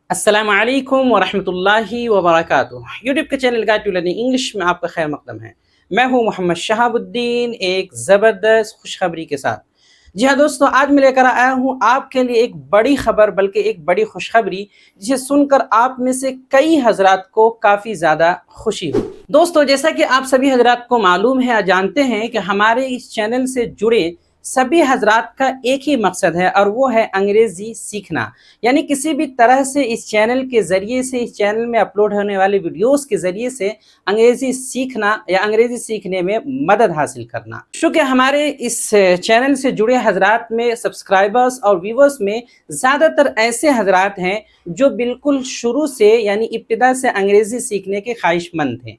अस्सलाम वालेकुम वरहमतुल्लाहि वबरकातुह। यूट्यूब के channel guide to learning English में आपका खैर मकदम है। मैं हूं मोहम्मद शहाबुद्दीन, एक ज़बरदस्त खुशखबरी के साथ। जी हाँ दोस्तों, आज मैं लेकर आया हूं आपके लिए एक बड़ी खबर, बल्कि एक बड़ी खुशखबरी, जिसे सुनकर आप में से कई हजरात को काफ़ी ज़्यादा खुशी हो। दोस्तों, जैसा कि आप सभी हजरात को मालूम है या जानते हैं कि हमारे इस चैनल से जुड़े सभी हजरात का एक ही मकसद है, और वो है अंग्रेज़ी सीखना। यानी किसी भी तरह से इस चैनल के ज़रिए से, इस चैनल में अपलोड होने वाले वीडियोस के ज़रिए से अंग्रेज़ी सीखना या अंग्रेज़ी सीखने में मदद हासिल करना। चूँकि हमारे इस चैनल से जुड़े हजरात में, सब्सक्राइबर्स और व्यूवर्स में ज़्यादातर ऐसे हजरात हैं जो बिल्कुल शुरू से यानी इब्तिदा से अंग्रेज़ी सीखने के ख्वाहिशमंद थे।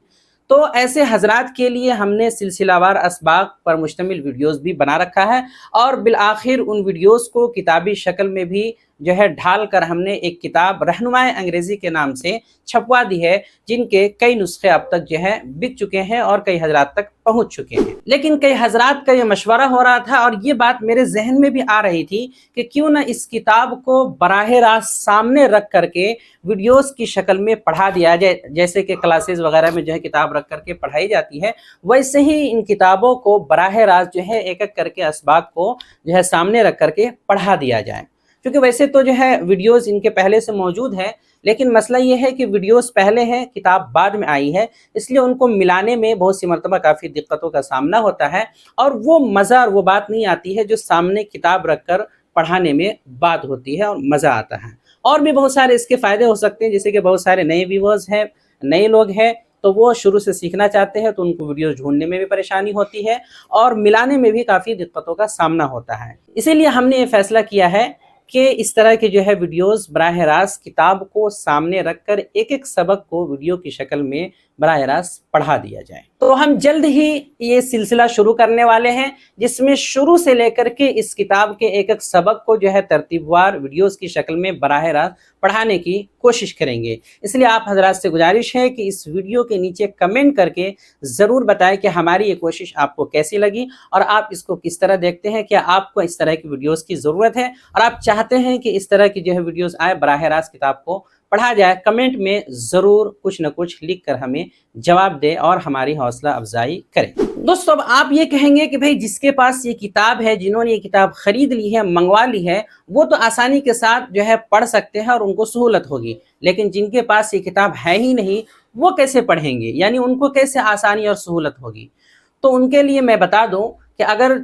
तो ऐसे हजरात के लिए हमने सिलसिलावार असबाक पर मुश्तमिल वीडियोस भी बना रखा है, और बिलआखिर उन वीडियोस को किताबी शक्ल में भी जो है ढाल कर हमने एक किताब रहनुमाए अंग्रेज़ी के नाम से छपवा दी है, जिनके कई नुस्खे अब तक जो है बिक चुके हैं और कई हजरात तक पहुंच चुके हैं। लेकिन कई हजरात का ये मशवरा हो रहा था, और ये बात मेरे जहन में भी आ रही थी कि क्यों ना इस किताब को बराह रास्त सामने रख करके वीडियोस की शक्ल में पढ़ा दिया जाए। जैसे कि क्लासेस वगैरह में जो है किताब रख करके पढ़ाई जाती है, वैसे ही इन किताबों को बराह रास्त जो है एक एक करके असबाक को जो है सामने रख करके पढ़ा दिया जाए। क्योंकि वैसे तो जो है वीडियोस इनके पहले से मौजूद है, लेकिन मसला ये है कि वीडियोस पहले हैं, किताब बाद में आई है, इसलिए उनको मिलाने में बहुत सी मरतबा काफ़ी दिक्कतों का सामना होता है, और वो मज़ा और वो बात नहीं आती है जो सामने किताब रख कर पढ़ाने में बात होती है और मज़ा आता है। और भी बहुत सारे इसके फ़ायदे हो सकते हैं, जैसे कि बहुत सारे नए व्यूवर्स हैं, नए लोग हैं, तो वो शुरू से सीखना चाहते हैं, तो उनको वीडियोस ढूंढने में भी परेशानी होती है और मिलाने में भी काफ़ी दिक्कतों का सामना होता है। इसीलिए हमने ये फ़ैसला किया है कि इस तरह के जो है वीडियोस बराह रास्त किताब को सामने रखकर एक एक सबक को वीडियो की शक्ल में बराह रास्त पढ़ा दिया जाए। तो हम जल्द ही ये सिलसिला शुरू करने वाले हैं, जिसमें शुरू से लेकर के इस किताब के एक एक सबक को जो है तरतीबवार वीडियोस की शक्ल में बराह रास्त पढ़ाने की कोशिश करेंगे। इसलिए आप हजरात से गुजारिश है कि इस वीडियो के नीचे कमेंट करके ज़रूर बताएं कि हमारी ये कोशिश आपको कैसी लगी और आप इसको किस तरह देखते हैं। क्या आपको इस तरह की वीडियोस की ज़रूरत है और आप चाहते हैं कि इस तरह की जो है वीडियोस आए, बराह रास्त किताब को पढ़ा जाए? कमेंट में ज़रूर कुछ न कुछ लिख कर हमें जवाब दें और हमारी हौसला अफजाई करें। दोस्तों, अब आप ये कहेंगे कि भाई जिसके पास ये किताब है, जिन्होंने ये किताब ख़रीद ली है, मंगवा ली है, वो तो आसानी के साथ जो है पढ़ सकते हैं और उनको सहूलत होगी, लेकिन जिनके पास ये किताब है ही नहीं, वो कैसे पढ़ेंगे? यानी उनको कैसे आसानी और सहूलत होगी? तो उनके लिए मैं बता दूं कि अगर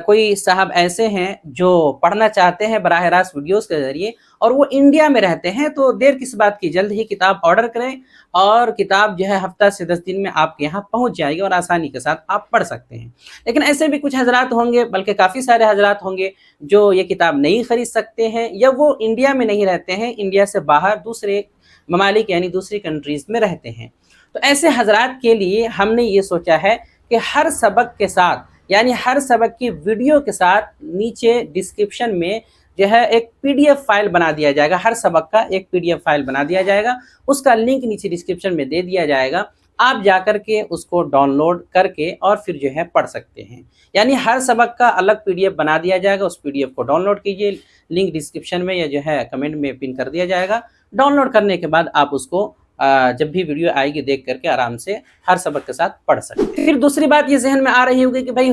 कोई साहब ऐसे हैं जो पढ़ना चाहते हैं बराह रास्त वीडियोस के ज़रिए और वो इंडिया में रहते हैं, तो देर किस बात की, जल्द ही किताब ऑर्डर करें और किताब जो है हफ्ता से 10 दिन में आपके यहाँ पहुँच जाएगी और आसानी के साथ आप पढ़ सकते हैं। लेकिन ऐसे भी कुछ हजरात होंगे, बल्कि काफ़ी सारे हजरात होंगे जो ये किताब नहीं ख़रीद सकते हैं, या वो इंडिया में नहीं रहते हैं, इंडिया से बाहर दूसरे ममालिक यानी दूसरी कंट्रीज़ में रहते हैं। तो ऐसे हजरात के लिए हमने ये सोचा है कि हर सबक के साथ, यानी हर सबक की वीडियो के साथ नीचे डिस्क्रिप्शन में जो है एक पीडीएफ फाइल बना दिया जाएगा। हर सबक का एक पीडीएफ फाइल बना दिया जाएगा, उसका लिंक नीचे डिस्क्रिप्शन में दे दिया जाएगा। आप जाकर के उसको डाउनलोड करके और फिर जो है पढ़ सकते हैं। यानी हर सबक का अलग पीडीएफ बना दिया जाएगा, उस पीडीएफ को डाउनलोड कीजिए, लिंक डिस्क्रिप्शन में या जो है कमेंट में पिन कर दिया जाएगा। डाउनलोड करने के बाद आप उसको जब भी वीडियो आएगी देख करके आराम से हर सबक के साथ पढ़ सकते हैं। फिर दूसरी बात ये जहन में आ रही होगी कि भाई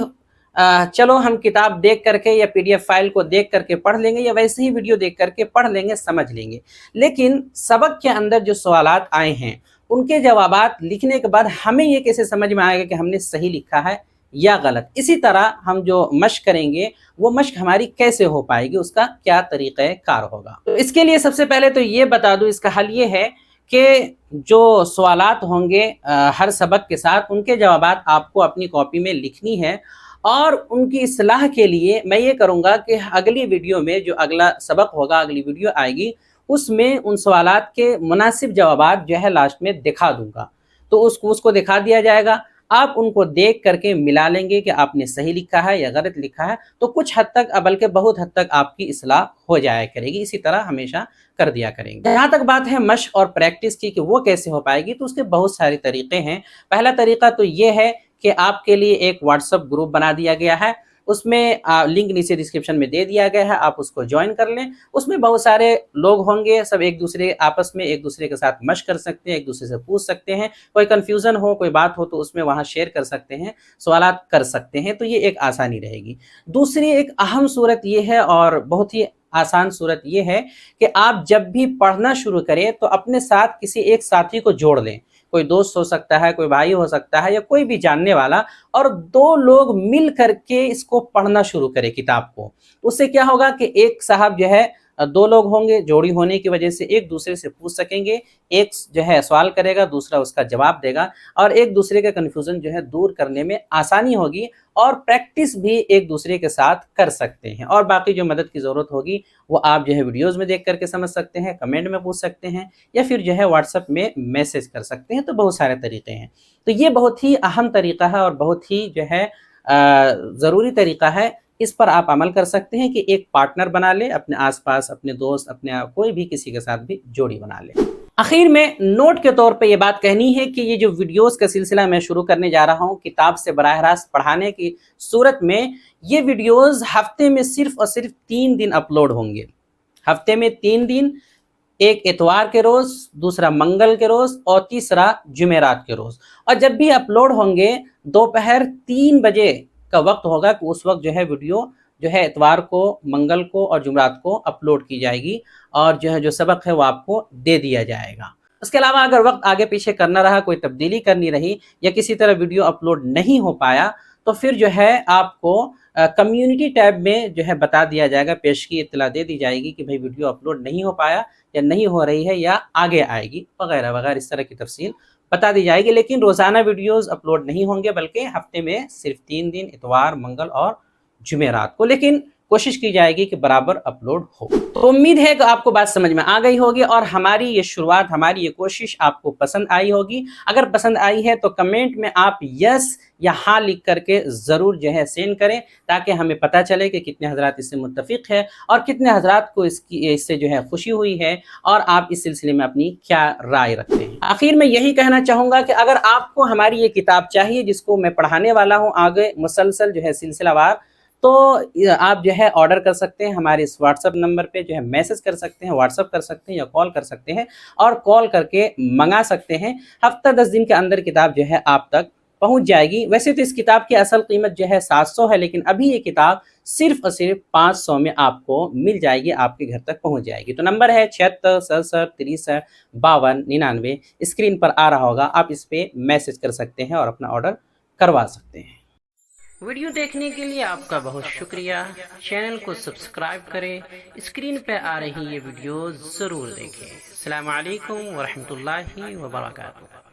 चलो हम किताब देख करके या पीडीएफ फाइल को देख करके पढ़ लेंगे, या वैसे ही वीडियो देख करके पढ़ लेंगे, समझ लेंगे, लेकिन सबक के अंदर जो सवालात आए हैं उनके जवाबात लिखने के बाद हमें ये कैसे समझ में आएगा कि हमने सही लिखा है या गलत? इसी तरह हम जो मश्क करेंगे वो मश्क हमारी कैसे हो पाएगी, उसका क्या तरीक़े कार होगा? तो इसके लिए सबसे पहले तो ये बता दूँ, इसका हल ये है कि जो सवालात होंगे हर सबक के साथ, उनके जवाबात आपको अपनी कॉपी में लिखनी है, और उनकी इस्लाह के लिए मैं ये करूँगा कि अगली वीडियो में जो अगला सबक होगा, अगली वीडियो आएगी, उसमें उन सवालात के मुनासिब जवाबात जो है लास्ट में दिखा दूँगा। तो उसको दिखा दिया जाएगा, आप उनको देख करके मिला लेंगे कि आपने सही लिखा है या गलत लिखा है, तो कुछ हद तक, बल्कि बहुत हद तक आपकी इस्लाह हो जाया करेगी। इसी तरह हमेशा कर दिया करेंगे। जहाँ तक बात है मश्क और प्रैक्टिस की कि वो कैसे हो पाएगी, तो उसके बहुत सारे तरीक़े हैं। पहला तरीक़ा तो ये है कि आपके लिए एक व्हाट्सएप ग्रुप बना दिया गया है, اس میں لنک نیچے ڈسکرپشن میں دے دیا گیا ہے، آپ اس کو جوائن کر لیں۔ اس میں بہت سارے لوگ ہوں گے، سب ایک دوسرے آپس میں ایک دوسرے کے ساتھ مشق کر سکتے ہیں، ایک دوسرے سے پوچھ سکتے ہیں، کوئی کنفیوژن ہو کوئی بات ہو تو اس میں وہاں شیئر کر سکتے ہیں، سوالات کر سکتے ہیں، تو یہ ایک آسانی رہے گی۔ دوسری ایک اہم صورت یہ ہے اور بہت ہی آسان صورت یہ ہے کہ آپ جب بھی پڑھنا شروع کریں تو اپنے ساتھ کسی ایک ساتھی کو جوڑ لیں، کوئی دوست ہو سکتا ہے، کوئی بھائی ہو سکتا ہے، یا کوئی بھی جاننے والا، اور 2 لوگ مل کر کے اس کو پڑھنا شروع کریں کتاب کو۔ اس سے کیا ہوگا کہ ایک صاحب جو ہے 2 لوگ ہوں گے، جوڑی ہونے کی وجہ سے ایک دوسرے سے پوچھ سکیں گے، ایک جو ہے سوال کرے گا، دوسرا اس کا جواب دے گا، اور ایک دوسرے کا کنفیوژن جو ہے دور کرنے میں آسانی ہوگی، اور پریکٹس بھی ایک دوسرے کے ساتھ کر سکتے ہیں۔ اور باقی جو مدد کی ضرورت ہوگی وہ آپ جو ہے ویڈیوز میں دیکھ کر کے سمجھ سکتے ہیں، کمنٹ میں پوچھ سکتے ہیں، یا پھر جو ہے واٹس ایپ میں میسج کر سکتے ہیں، تو بہت سارے طریقے ہیں۔ تو یہ بہت ہی اہم طریقہ ہے اور بہت ہی جو ہے ضروری طریقہ ہے، اس پر آپ عمل کر سکتے ہیں کہ ایک پارٹنر بنا لیں، اپنے آس پاس اپنے دوست، اپنے کوئی بھی کسی کے ساتھ بھی جوڑی بنا لیں۔ آخر میں نوٹ کے طور پہ یہ بات کہنی ہے کہ یہ جو ویڈیوز کا سلسلہ میں شروع کرنے جا رہا ہوں کتاب سے براہ راست پڑھانے کی صورت میں، یہ ویڈیوز ہفتے میں صرف اور صرف 3 دن اپلوڈ ہوں گے۔ ہفتے میں 3 دن، ایک اتوار کے روز، دوسرا منگل کے روز، اور تیسرا جمعرات کے روز۔ اور جب بھی اپلوڈ ہوں گے دوپہر 3 بجے کا وقت ہوگا کہ اس وقت جو ہے ویڈیو جو ہے اتوار کو، منگل کو اور جمعرات کو اپلوڈ کی جائے گی، اور جو ہے جو سبق ہے وہ آپ کو دے دیا جائے گا۔ اس کے علاوہ اگر وقت آگے پیچھے کرنا رہا، کوئی تبدیلی کرنی رہی، یا کسی طرح ویڈیو اپلوڈ نہیں ہو پایا، تو پھر جو ہے آپ کو کمیونٹی ٹیب میں جو ہے بتا دیا جائے گا، پیشگی اطلاع دے دی جائے گی کہ بھئی ویڈیو اپلوڈ نہیں ہو پایا، یا نہیں ہو رہی ہے، یا آگے آئے گی، وغیرہ وغیرہ، اس طرح کی تفصیل بتا دی جائے گی۔ لیکن روزانہ ویڈیوز اپلوڈ نہیں ہوں گے، بلکہ ہفتے میں صرف 3 دن، اتوار، منگل اور جمعرات کو، لیکن کوشش کی جائے گی کہ برابر اپلوڈ ہو۔ تو امید ہے کہ آپ کو بات سمجھ میں آ گئی ہوگی، اور ہماری یہ شروعات، ہماری یہ کوشش آپ کو پسند آئی ہوگی۔ اگر پسند آئی ہے تو کمنٹ میں آپ یس یا ہاں لکھ کر کے ضرور جو ہے سینڈ کریں، تاکہ ہمیں پتہ چلے کہ کتنے حضرات اس سے متفق ہے، اور کتنے حضرات کو اس سے جو ہے خوشی ہوئی ہے، اور آپ اس سلسلے میں اپنی کیا رائے رکھتے ہیں۔ آخر میں یہی کہنا چاہوں گا کہ اگر آپ کو ہماری یہ کتاب چاہیے، جس کو میں پڑھانے والا ہوں آگے مسلسل جو ہے سلسلہ وار، تو آپ جو ہے آرڈر کر سکتے ہیں، ہمارے اس واٹس ایپ نمبر پہ جو ہے میسج کر سکتے ہیں، واٹس ایپ کر سکتے ہیں، یا کال کر سکتے ہیں، اور کال کر کے منگا سکتے ہیں۔ ہفتہ 10 دن کے اندر کتاب جو ہے آپ تک پہنچ جائے گی۔ ویسے تو اس کتاب کی اصل قیمت جو ہے 700 ہے، لیکن ابھی یہ کتاب صرف اور صرف 500 میں آپ کو مل جائے گی، آپ کے گھر تک پہنچ جائے گی۔ تو نمبر ہے 76 67 63 52 99، اسکرین پر آ رہا ہوگا، آپ اس پہ میسج کر سکتے ہیں اور اپنا آرڈر کروا سکتے ہیں۔ ویڈیو دیکھنے کے لیے آپ کا بہت شکریہ۔ چینل کو سبسکرائب کریں، اسکرین پہ آ رہی یہ ویڈیو ضرور دیکھیں۔ السلام علیکم ورحمۃ اللہ وبرکاتہ۔